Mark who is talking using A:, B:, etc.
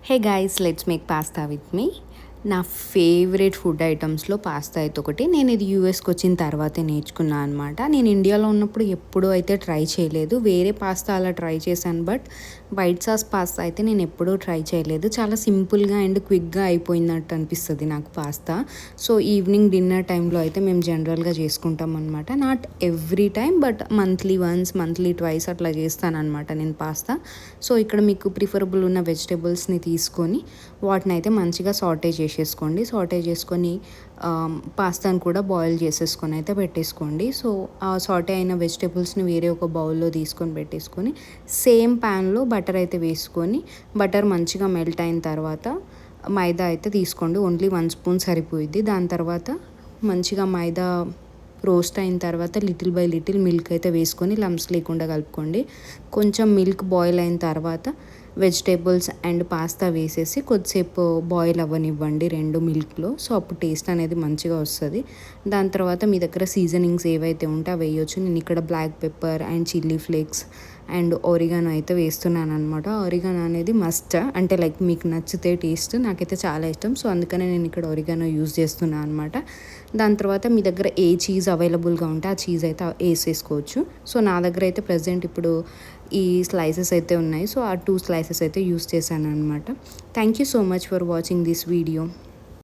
A: Hey guys, let's make pasta with me. నా favourite food ఐటమ్స్లో pasta అయితే ఒకటి. నేను ఇది యూఎస్కి వచ్చిన తర్వాతే నేర్చుకున్నాను అనమాట. నేను ఇండియాలో ఉన్నప్పుడు ఎప్పుడూ అయితే ట్రై చేయలేదు. వేరే పాస్తా అలా ట్రై చేశాను, బట్ వైట్ సాస్ పాస్తా అయితే నేను ఎప్పుడూ ట్రై చేయలేదు. చాలా సింపుల్గా అండ్ క్విక్గా అయిపోయినట్టు అనిపిస్తుంది నాకు పాస్తా. సో ఈవినింగ్ డిన్నర్ టైంలో అయితే మేము జనరల్గా చేసుకుంటాం అనమాట. Not every time, but monthly once, monthly twice అట్లా చేస్తానమాట నేను పాస్తా. సో ఇక్కడ మీకు ప్రిఫరబుల్ ఉన్న వెజిటేబుల్స్ని తీసుకొని వాటిని అయితే మంచిగా సాటే చేసుకొని పాస్తాను కూడా బాయిల్ చేసేసుకొని అయితే పెట్టేసుకోండి. సో ఆ సాటే అయిన వెజిటేబుల్స్ని వేరే ఒక బౌల్లో తీసుకొని పెట్టేసుకొని సేమ్ ప్యాన్లో బటర్ అయితే వేసుకొని, బటర్ మంచిగా మెల్ట్ అయిన తర్వాత మైదా అయితే తీసుకోండి. ఓన్లీ 1 స్పూన్ సరిపోయిద్ది. దాని తర్వాత మంచిగా మైదా రోస్ట్ అయిన తర్వాత లిటిల్ బై లిటిల్ మిల్క్ అయితే వేసుకొని లమ్స్ లేకుండా కలుపుకోండి. కొంచెం మిల్క్ బాయిల్ అయిన తర్వాత వెజిటేబుల్స్ అండ్ పాస్తా వేసేసి కొద్దిసేపు బాయిల్ అవ్వనివ్వండి రెండు మిల్క్లో. సో అప్పుడు టేస్ట్ అనేది మంచిగా వస్తుంది. దాని తర్వాత మీ దగ్గర సీజనింగ్స్ ఏవైతే ఉంటే అవి వేయొచ్చు. నేను ఇక్కడ black pepper and chilli flakes and oregano అయితే వేస్తున్నాను అనమాట. ఒరిగానో అనేది మస్ట్, అంటే లైక్ మీకు నచ్చితే టేస్ట్. నాకైతే చాలా ఇష్టం, సో అందుకనే నేను ఇక్కడ ఒరిగానో యూజ్ చేస్తున్నాను అనమాట. దాని తర్వాత మీ దగ్గర ఏ చీజ్ అవైలబుల్గా ఉంటే ఆ చీజ్ అయితే వేసేసుకోవచ్చు. సో నా దగ్గర అయితే ప్రజెంట్ ఇప్పుడు ఈ స్లైసెస్ అయితే ఉన్నాయి. సో ఆ 2 స్లైసెస్ అయితే యూస్ చేశాను అనమాట. Thank you so much for watching this video.